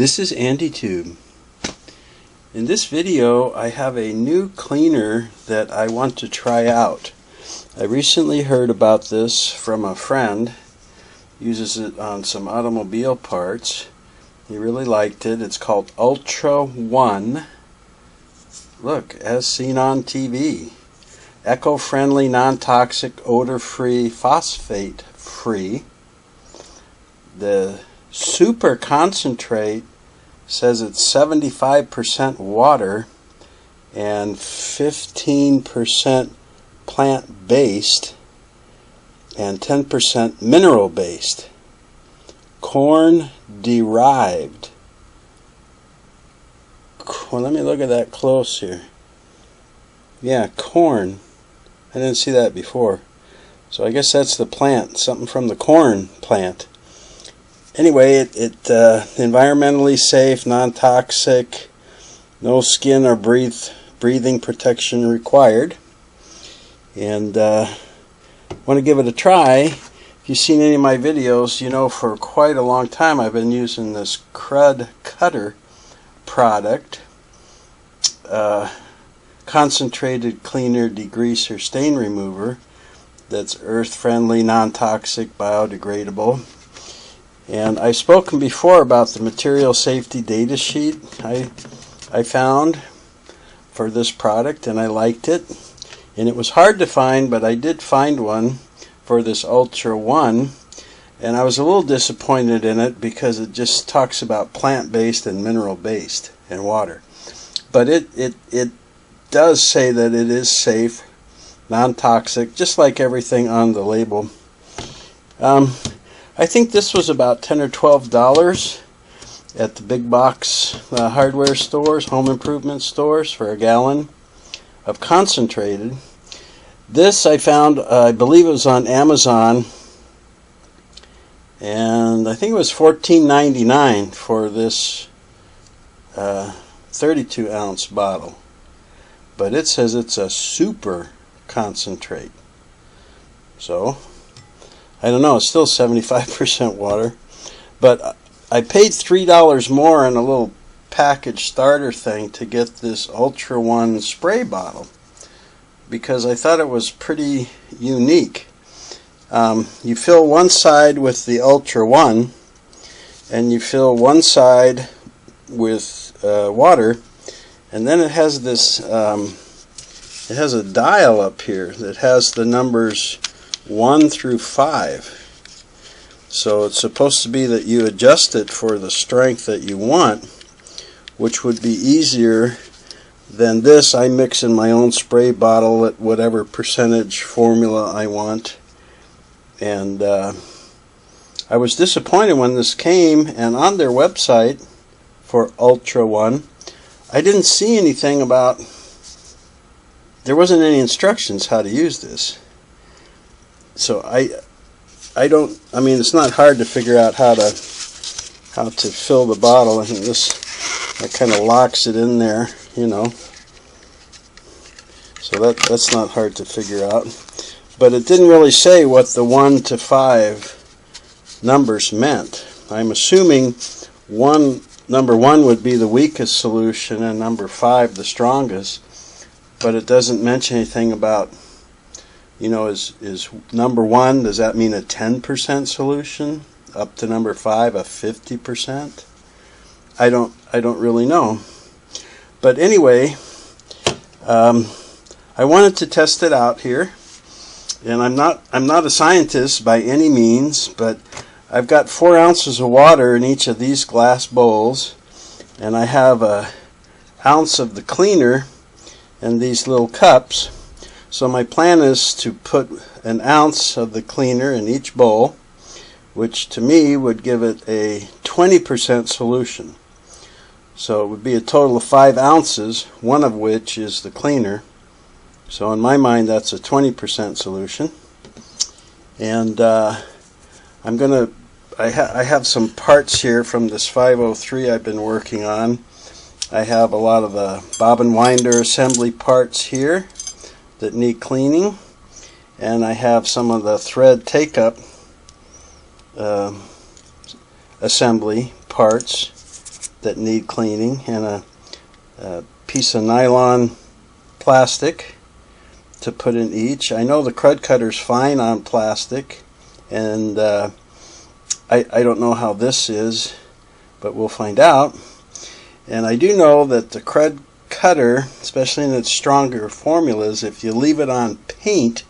This is AndyTube. In this video I have a new cleaner that I want to try out. I recently heard about this from a friend. Uses it on some automobile parts. He really liked it. It's called ultraONE. Look, as seen on TV. Eco-friendly, non-toxic, odor-free, phosphate-free. The super concentrate says it's 75% water and 15% plant-based and 10% mineral-based. Corn-derived. Well, let me look at that close here. Yeah, corn. I didn't see that before. So I guess that's the plant, something from the corn plant. Anyway, it environmentally safe, non-toxic, no skin or breathing protection required. And want to give it a try. If you've seen any of my videos, you know for quite a long time I've been using this Krud Kutter product. Concentrated cleaner degreaser stain remover that's earth-friendly, non-toxic, biodegradable. And I've spoken before about the material safety data sheet I found for this product, and I liked it. And it was hard to find, but I did find one for this ultraONE, and I was a little disappointed in it because it just talks about plant-based and mineral-based and water. But it does say that it is safe, non-toxic, just like everything on the label. I think this was about $10 or $12 at the big box hardware stores, home improvement stores, for a gallon of concentrated. This I found, I believe it was on Amazon, and I think it was $14.99 for this 32-ounce bottle. But it says it's a super concentrate. So I don't know, it's still 75% water. But I paid $3 more on a little package starter thing to get this ultraONE spray bottle because I thought it was pretty unique. You fill one side with the ultraONE and you fill one side with water, and then it has this it has a dial up here that has the numbers 1 through 5. So it's supposed to be that you adjust it for the strength that you want, which would be easier than this. I mix in my own spray bottle at whatever percentage formula I want. And I was disappointed when this came, and on their website for ultraONE I didn't see anything about, there wasn't any instructions how to use this. So I mean, it's not hard to figure out how to fill the bottle, and that kind of locks it in there, you know. So that's not hard to figure out. But it didn't really say what the 1 to 5 numbers meant. I'm assuming number 1 would be the weakest solution and number 5 the strongest. But it doesn't mention anything about, you know, is number 1, does that mean a 10% solution? Up to number 5, a 50%? I don't really know. But anyway, I wanted to test it out here. And I'm not a scientist by any means, but I've got 4 ounces of water in each of these glass bowls, and I have an ounce of the cleaner in these little cups. So my plan is to put an ounce of the cleaner in each bowl, which to me would give it a 20% solution. So it would be a total of 5 ounces, one of which is the cleaner. So in my mind that's a 20% solution. And I have some parts here from this 503 I've been working on. I have a lot of the bobbin winder assembly parts here that need cleaning, and I have some of the thread take-up assembly parts that need cleaning, and a piece of nylon plastic to put in each. I know the Krud Kutter's fine on plastic, and I don't know how this is, but we'll find out. And I do know that the Krud Kutter, especially in its stronger formulas, if you leave it on paint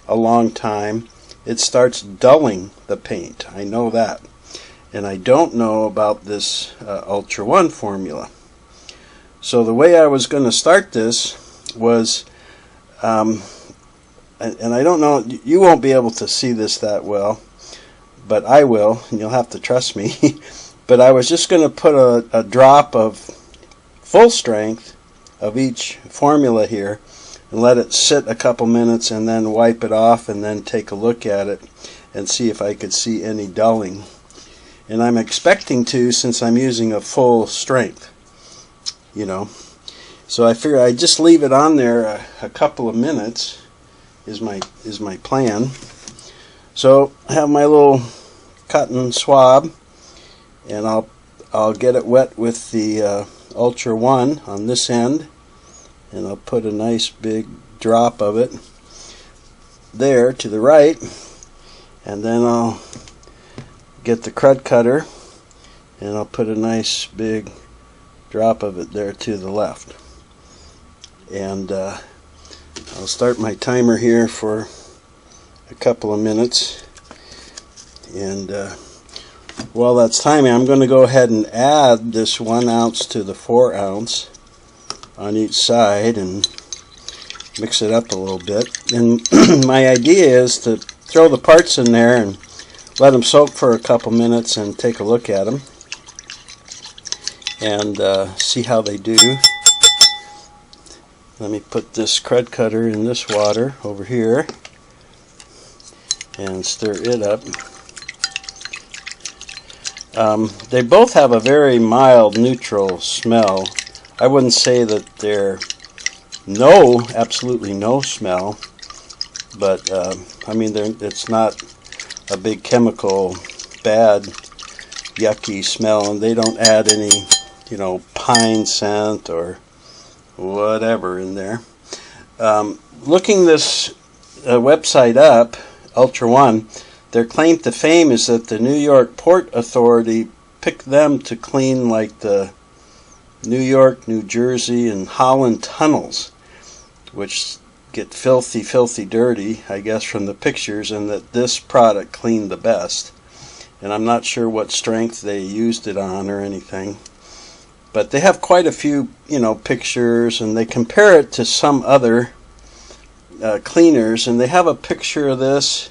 a long time, it starts dulling the paint. I know that. And I don't know about this ultraONE formula. So the way I was going to start this was, and I don't know, you won't be able to see this that well, but I will, and you'll have to trust me. But I was just going to put a drop of full strength of each formula here and let it sit a couple minutes, and then wipe it off, and then take a look at it and see if I could see any dulling. And I'm expecting to, since I'm using a full strength, you know. So I figure I'd just leave it on there a couple of minutes is my plan. So I have my little cotton swab, and I'll get it wet with the ultraONE on this end, and I'll put a nice big drop of it there to the right, and then I'll get the Krud Kutter and I'll put a nice big drop of it there to the left. And I'll start my timer here for a couple of minutes, and while that's timing, I'm going to go ahead and add this 1 ounce to the 4 ounce on each side and mix it up a little bit. And my idea is to throw the parts in there and let them soak for a couple minutes and take a look at them and see how they do. Let me put this Krud Kutter in this water over here and stir it up. They both have a very mild, neutral smell. I wouldn't say that they're absolutely no smell, but I mean, it's not a big chemical, bad, yucky smell, and they don't add any, pine scent or whatever in there. Looking this website up, ultraONE, their claim to fame is that the New York Port Authority picked them to clean like the New York, New Jersey, and Holland tunnels, which get filthy, filthy dirty, I guess, from the pictures, and that this product cleaned the best. And I'm not sure what strength they used it on or anything, but they have quite a few, pictures, and they compare it to some other cleaners, and they have a picture of this,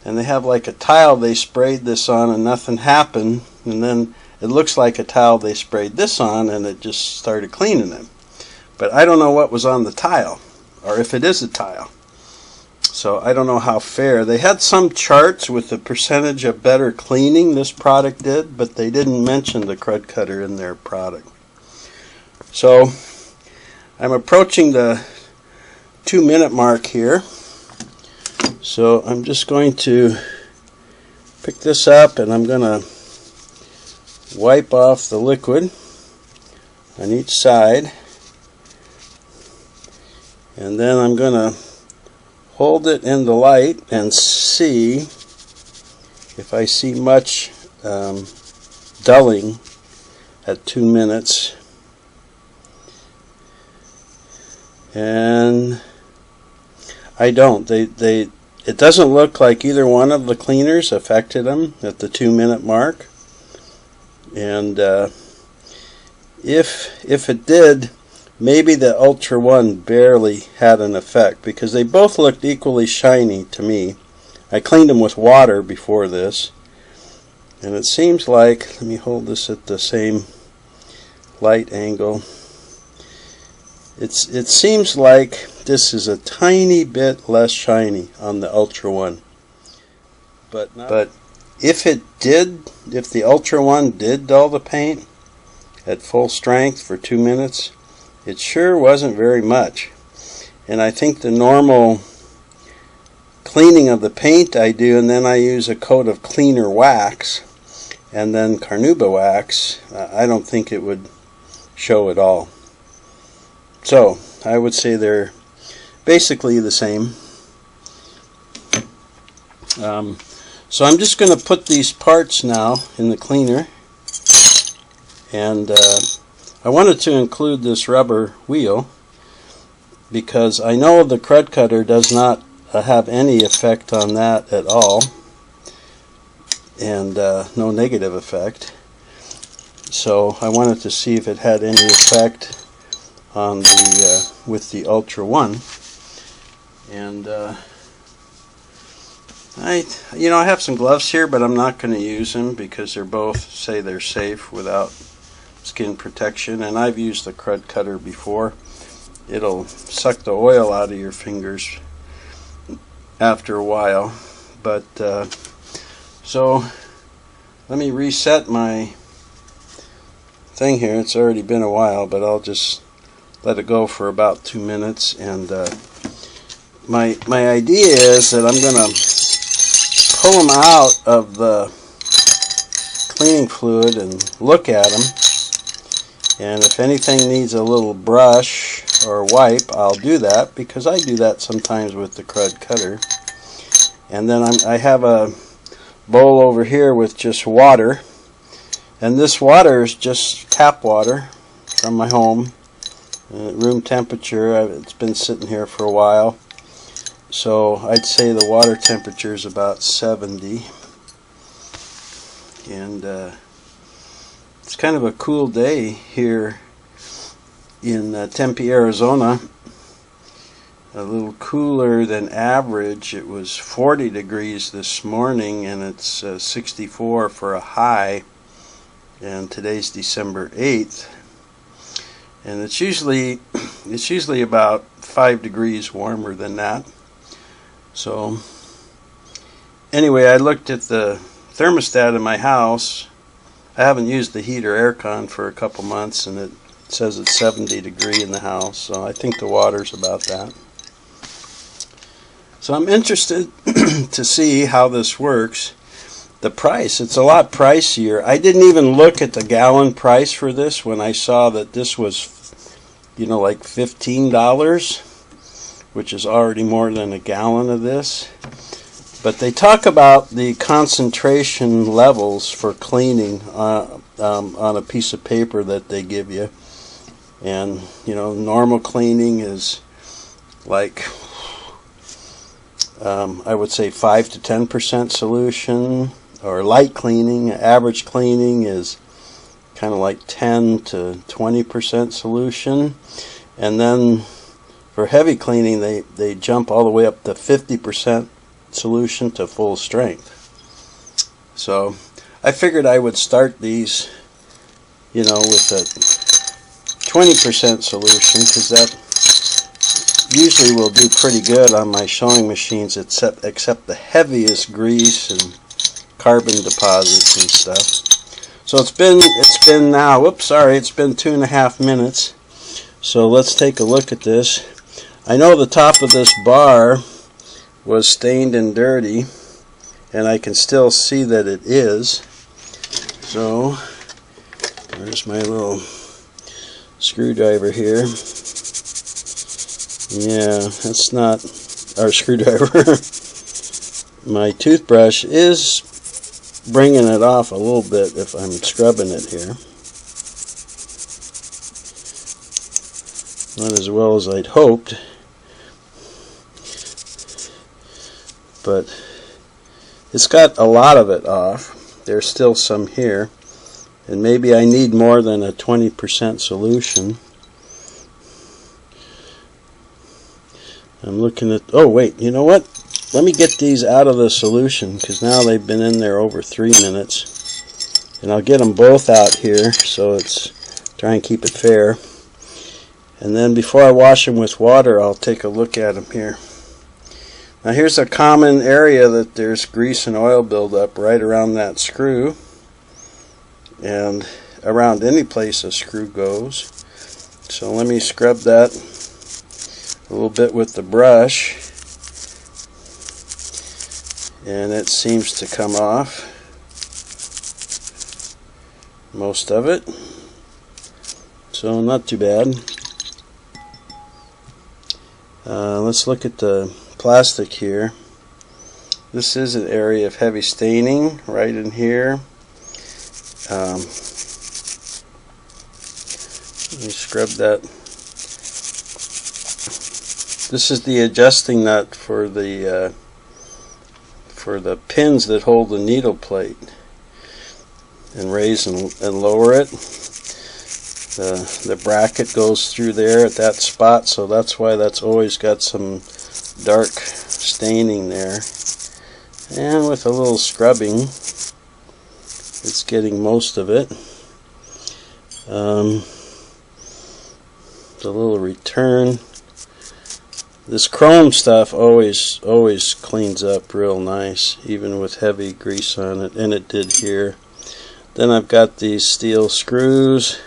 and they have like a tile they sprayed this on and nothing happened, and then it looks like a tile they sprayed this on and it just started cleaning them. But I don't know what was on the tile, or if it is a tile. So I don't know how fair. They had some charts with the percentage of better cleaning this product did, but they didn't mention the Krud Kutter in their product. So I'm approaching the 2-minute mark here. So I'm just going to pick this up, and I'm going to wipe off the liquid on each side, and then I'm going to hold it in the light and see if I see much dulling at 2 minutes. And I don't. It doesn't look like either one of the cleaners affected them at the 2-minute mark. And if it did, maybe the ultraONE barely had an effect, because they both looked equally shiny to me. I cleaned them with water before this, and it seems like, let me hold this at the same light angle. It seems like this is a tiny bit less shiny on the ultraONE. But if the ultraONE did dull the paint at full strength for 2 minutes, it sure wasn't very much. And I think the normal cleaning of the paint I do, and then I use a coat of cleaner wax, and then carnauba wax, I don't think it would show at all. So I would say they're basically the same. So I'm just going to put these parts now in the cleaner, and I wanted to include this rubber wheel because I know the Krud Kutter does not have any effect on that at all, and no negative effect. So I wanted to see if it had any effect on the with the ultraONE, and I have some gloves here, but I'm not going to use them because they're both say they're safe without skin protection, and I've used the Krud Kutter before. It'll suck the oil out of your fingers after a while. But so let me reset my thing here. It's already been a while, but I'll just let it go for about 2 minutes, and my idea is that I'm going to pull them out of the cleaning fluid and look at them, and if anything needs a little brush or wipe, I'll do that, because I do that sometimes with the Krud Kutter. And then I have a bowl over here with just water, and this water is just tap water from my home, room temperature. It's been sitting here for a while, so I'd say the water temperature is about 70, and it's kind of a cool day here in Tempe, Arizona. A little cooler than average. It was 40 degrees this morning, and it's 64 for a high, and today's December 8th, and it's usually about 5 degrees warmer than that. So anyway, I looked at the thermostat in my house. I haven't used the heat or aircon for a couple months, and it says it's 70 degrees in the house, so I think the water's about that. So I'm interested to see how this works. The price, it's a lot pricier. I didn't even look at the gallon price for this when I saw that this was, like $15, which is already more than a gallon of this. But they talk about the concentration levels for cleaning on a piece of paper that they give you. And, normal cleaning is like, I would say 5 to 10% solution, or light cleaning. Average cleaning is kind of like 10 to 20% solution. And then for heavy cleaning, they jump all the way up to 50% solution to full strength. So I figured I would start these, with a 20% solution, because that usually will do pretty good on my showing machines, except the heaviest grease and carbon deposits and stuff. So it's been now, whoops, sorry, it's been 2.5 minutes. So let's take a look at this. I know the top of this bar was stained and dirty, and I can still see that it is. So there's my little screwdriver here. Yeah, that's not our screwdriver. My toothbrush is bringing it off a little bit if I'm scrubbing it here. Not as well as I'd hoped, but it's got a lot of it off. There's still some here, and maybe I need more than a 20% solution. I'm looking at, oh wait, you know what? Let me get these out of the solution, because now they've been in there over 3 minutes. And I'll get them both out here, so try and keep it fair. And then before I wash them with water, I'll take a look at them here. Now here's a common area that there's grease and oil buildup right around that screw, and around any place a screw goes. So let me scrub that a little bit with the brush, and it seems to come off. most of it, so not too bad. Let's look at the plastic here. This is an area of heavy staining right in here. Let me scrub that. This is the adjusting nut for the pins that hold the needle plate, and raise and lower it. The bracket goes through there at that spot, so that's why that's always got some dark staining there. And with a little scrubbing, it's getting most of it. The little return. This chrome stuff always cleans up real nice, even with heavy grease on it, and it did here. Then I've got these steel screws.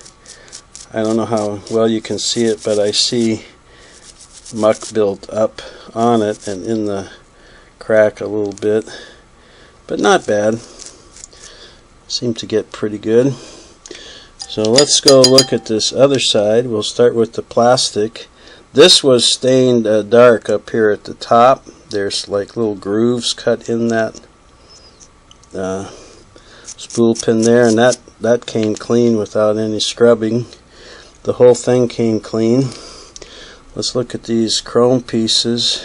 I don't know how well you can see it, but I see muck built up on it and in the crack a little bit, but not bad. Seem to get pretty good. So let's go look at this other side. We'll start with the plastic. This was stained dark up here at the top. There's like little grooves cut in that spool pin there, and that came clean without any scrubbing. The whole thing came clean. Let's look at these chrome pieces.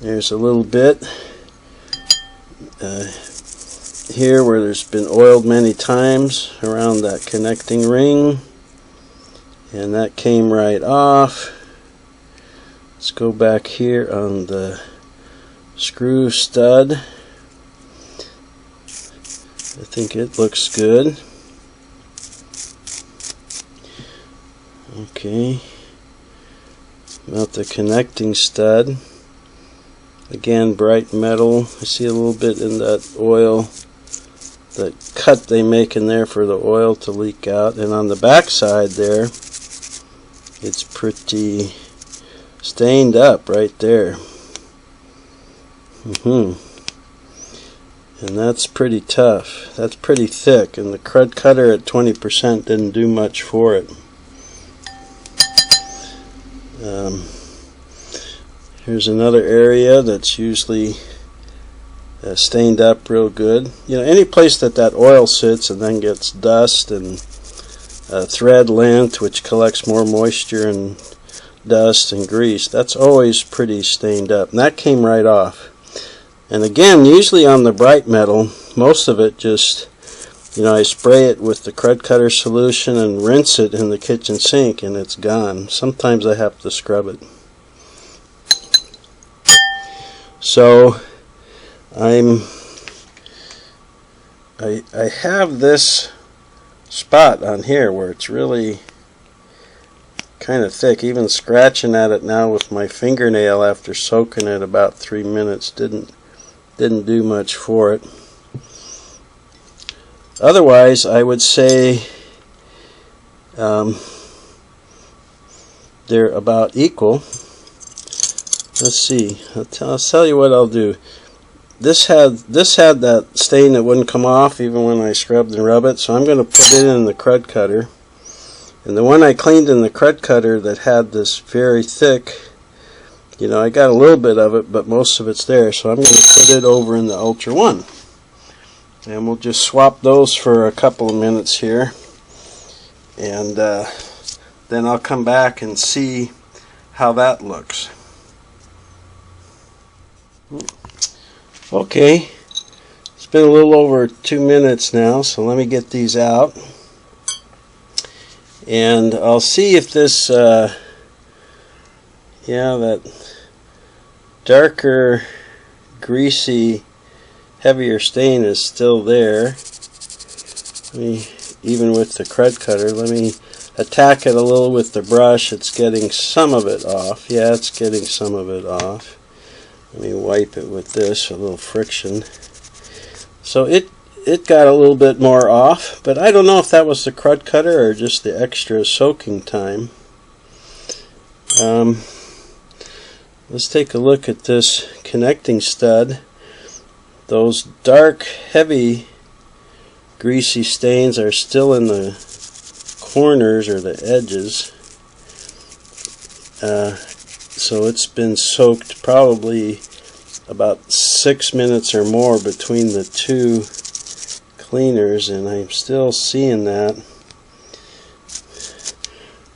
There's a little bit here where there's been oiled many times around that connecting ring, and that came right off. Let's go back here on the screw stud. I think it looks good. Okay, about the connecting stud, again bright metal. I see a little bit in that oil, that cut they make in there for the oil to leak out, and on the back side there it's pretty stained up right there. And that's pretty tough. That's pretty thick, and the Krud Kutter at 20% didn't do much for it. Here's another area that's usually stained up real good. You know, any place that oil sits and then gets dust and thread length, which collects more moisture and dust and grease, that's always pretty stained up. And that came right off. And again, usually on the bright metal, most of it just, you know, I spray it with the Krud Kutter solution and rinse it in the kitchen sink and it's gone. Sometimes I have to scrub it. So I have this spot on here where it's really kind of thick. Even scratching at it now with my fingernail after soaking it about 3 minutes didn't do much for it. Otherwise, I would say they're about equal. Let's see. I'll tell you what I'll do. This had that stain that wouldn't come off even when I scrubbed and rubbed it, so I'm going to put it in the Krud Kutter. And the one I cleaned in the Krud Kutter that had this very thick, you know, I got a little bit of it, but most of it's there, so I'm going to put it over in the ultraONE. And we'll just swap those for a couple of minutes here, and then I'll come back and see how that looks. Okay, it's been a little over 2 minutes now, so let me get these out, and I'll see if this yeah, that darker, greasy, heavier stain is still there. Even with the Krud Kutter, let me attack it a little with the brush. It's getting some of it off. Yeah, it's getting some of it off. Let me wipe it with this, a little friction. So it got a little bit more off, but I don't know if that was the Krud Kutter or just the extra soaking time. Let's take a look at this connecting stud. Those dark, heavy greasy stains are still in the corners or the edges. So it's been soaked probably about 6 minutes or more between the two cleaners, and I'm still seeing that.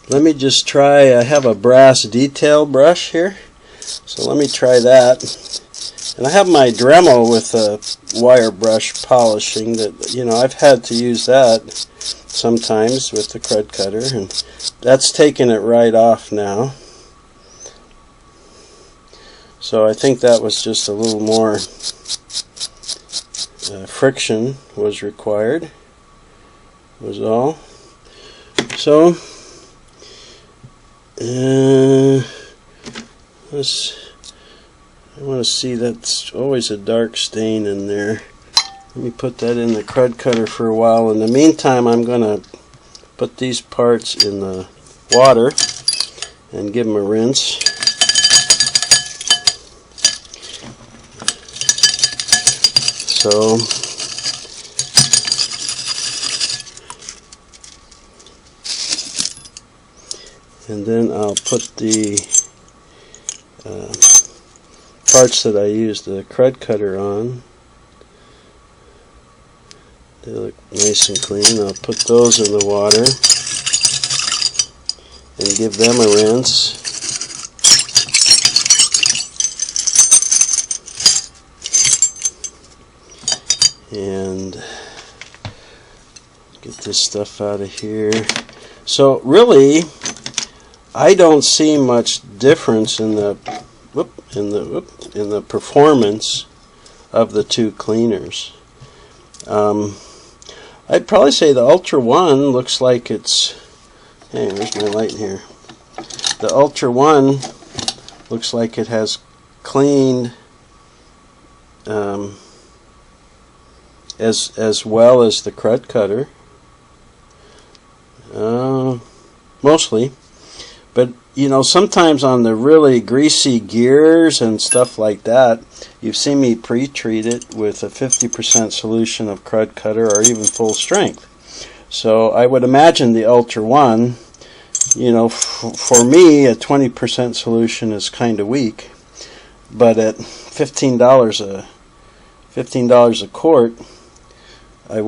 Let me just try, I have a brass detail brush here, so let me try that. And I have my Dremel with a wire brush polishing that, you know, I've had to use that sometimes with the Krud Kutter, and that's taken it right off now. So I think that was just a little more friction was required, was all. So I want to see, that's always a dark stain in there. Let me put that in the Krud Kutter for a while. In the meantime, I'm going to put these parts in the water and give them a rinse. So and then I'll put the parts that I used the Krud Kutter on. They look nice and clean. I'll put those in the water and give them a rinse. And get this stuff out of here. So really, I don't see much difference in the performance of the two cleaners. I'd probably say the ultraONE looks like it's. Hey, where's my light in here? The ultraONE looks like it has cleaned as well as the Krud Kutter, mostly. But you know, sometimes on the really greasy gears and stuff like that, you've seen me pre-treat it with a 50% solution of Krud Kutter or even full strength. So I would imagine the ultraONE, you know, for me a 20% solution is kind of weak, but at $15 a quart, I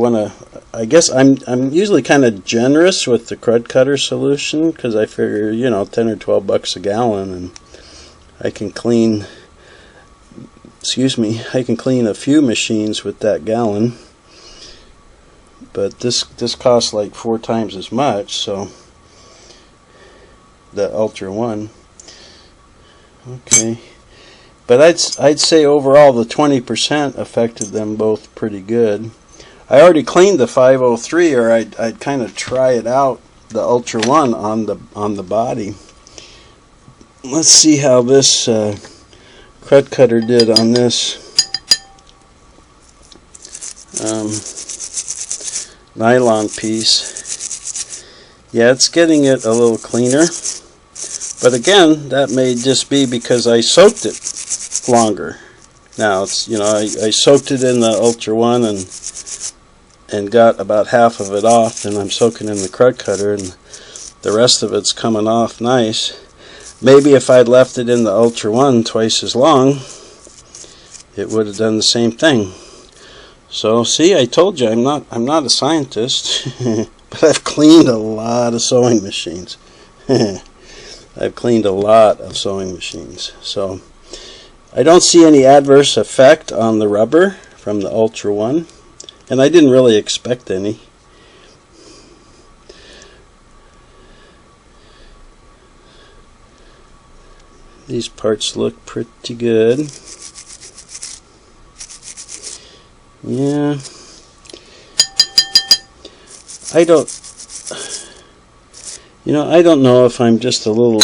guess I'm usually kind of generous with the Krud Kutter solution, because I figure, you know, 10 or 12 bucks a gallon, and I can clean a few machines with that gallon. But this costs like 4 times as much, so the ultraONE. Okay. But I'd say overall the 20% affected them both pretty good. I already cleaned the 503, or I'd kind of try it out, the ultraONE on the body. Let's see how this Krud Kutter did on this nylon piece. Yeah, it's getting it a little cleaner, but again, that may just be because I soaked it longer. Now it's, you know, I soaked it in the ultraONE and got about half of it off, and I'm soaking in the Krud Kutter, and the rest of it's coming off nice. Maybe if I'd left it in the ultraONE twice as long, it would have done the same thing. So see, I told you I'm not a scientist, but I've cleaned a lot of sewing machines. I've cleaned a lot of sewing machines. So I don't see any adverse effect on the rubber from the ultraONE. And I didn't really expect any. These parts look pretty good. Yeah. I don't know if I'm just a little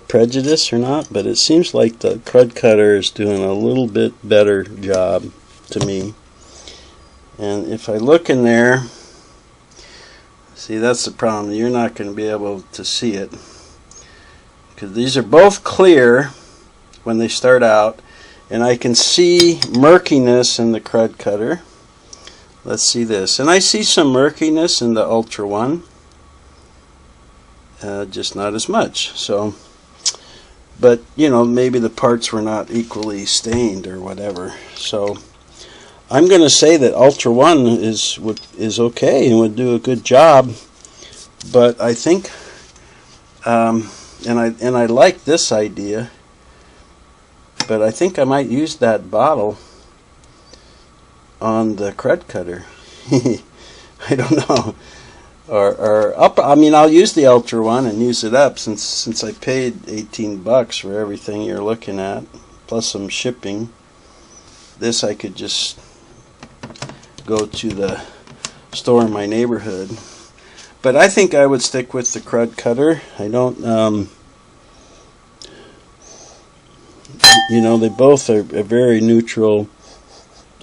prejudiced or not, but it seems like the Krud Kutter is doing a little bit better job to me. And if I look in there, see, that's the problem. You're not going to be able to see it, because these are both clear when they start out, and I can see murkiness in the Krud Kutter. let's see this. And I see some murkiness in the ultraONE, just not as much. So, but you know, maybe the parts were not equally stained or whatever. So I'm going to say that ultraONE is okay and would do a good job. But I think, and I like this idea. But I think I might use that bottle on the Krud Kutter. I don't know. I mean, I'll use the ultraONE and use it up since I paid $18 for everything you're looking at, plus some shipping. This I could just go to the store in my neighborhood. But I think I would stick with the Krud Kutter. I don't, you know, they both are a very neutral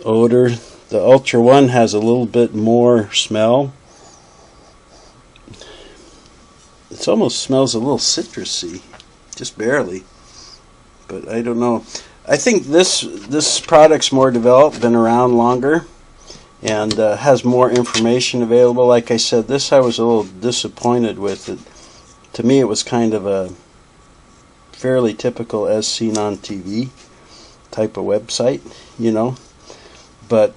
odor. The ultraONE has a little bit more smell. It almost smells a little citrusy, just barely. But I don't know. I think this product's more developed, been around longer, and has more information available. Like I said, this I was a little disappointed with. It, to me, it was kind of a fairly typical as seen on TV type of website, you know. But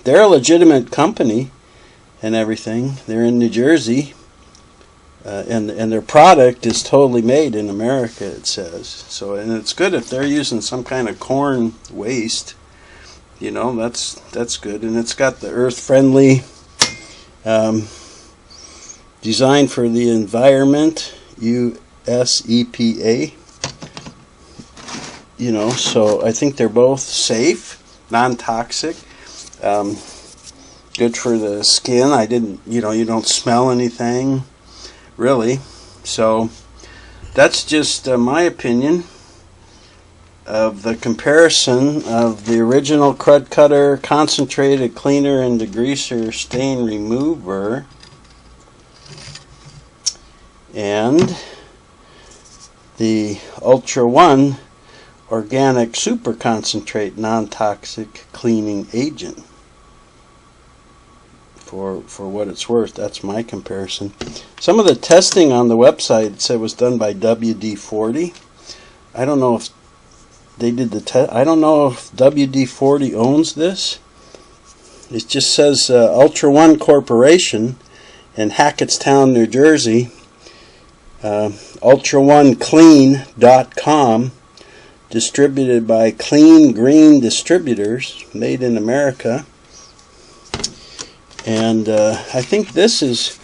they're a legitimate company and everything. They're in New Jersey, and their product is totally made in America, it says. So, and it's good if they're using some kind of corn waste. You know, that's good. And it's got the earth-friendly design for the environment, US EPA. You know, so I think they're both safe, non-toxic, good for the skin. You know, you don't smell anything, really. So that's just my opinion of the comparison of the original Krud Kutter concentrated cleaner and degreaser stain remover and the ultraONE organic super concentrate non-toxic cleaning agent. For what it's worth, that's my comparison. Some of the testing on the website said was done by WD-40. I don't know if they did the test. I don't know if WD-40 owns this. It just says ultraONE Corporation in Hackettstown, New Jersey. ultraONEclean.com, distributed by Clean Green Distributors, made in America. And I think this is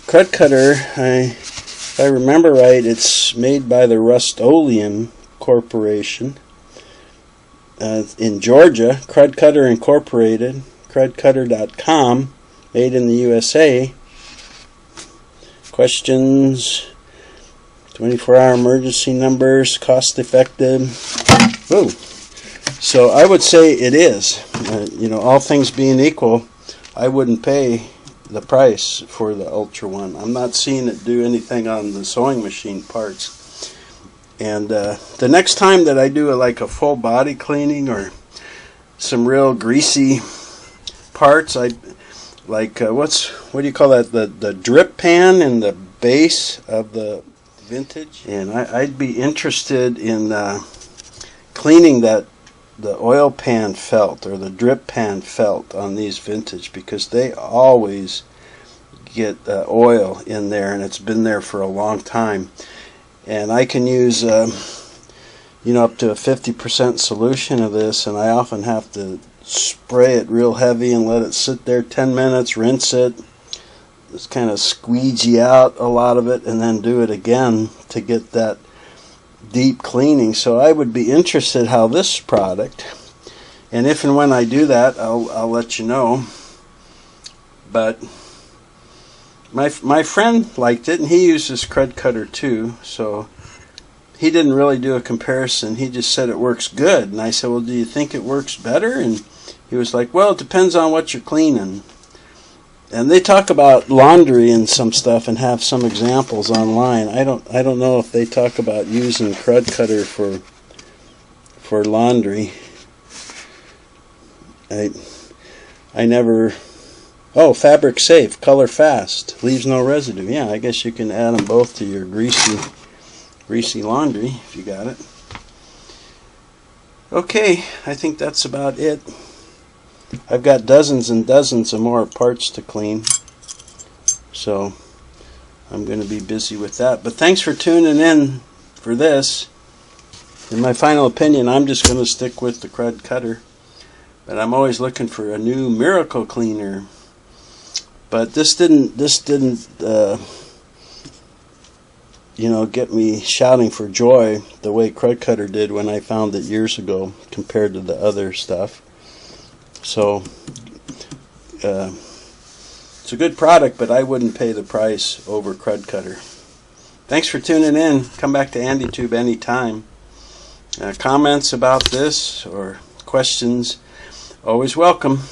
Krud Kutter. If I remember right, it's made by the Rust-Oleum Corporation in Georgia. Krud Kutter Incorporated, krudkutter.com, made in the USA. Questions, 24-hour emergency numbers, cost effective. Whoa. So I would say it is. You know, all things being equal, I wouldn't pay the price for the ultraONE. I'm not seeing it do anything on the sewing machine parts. And the next time that I do like a full body cleaning or some real greasy parts, I like what do you call that? The drip pan in the base of the vintage. And I'd be interested in cleaning the oil pan felt or the drip pan felt on these vintage, because they always get oil in there, and it's been there for a long time. And I can use you know, up to a 50% solution of this, and I often have to spray it real heavy and let it sit there 10 minutes, rinse it, just kind of squeegee out a lot of it, and then do it again to get that deep cleaning. So I would be interested how this product, and if and when I do that, I'll let you know. But my friend liked it, and he uses Krud Kutter too, so he didn't really do a comparison. He just said it works good. And I said, well, do you think it works better? And he was like, well, it depends on what you're cleaning. And they talk about laundry and some stuff and have some examples online. I don't know if they talk about using Krud Kutter for laundry. I I never... Oh, fabric safe, color fast, leaves no residue. Yeah, I guess you can add them both to your greasy laundry if you got it. Okay, I think that's about it. I've got dozens and dozens of more parts to clean, so I'm going to be busy with that. But thanks for tuning in for this. In my final opinion, I'm just going to stick with the Krud Kutter. But I'm always looking for a new miracle cleaner. But this didn't get me shouting for joy the way Krud Kutter did when I found it years ago compared to the other stuff. So it's a good product, but I wouldn't pay the price over Krud Kutter. Thanks for tuning in. Come back to AndyTube anytime. Comments about this or questions, always welcome.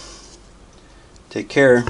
Take care.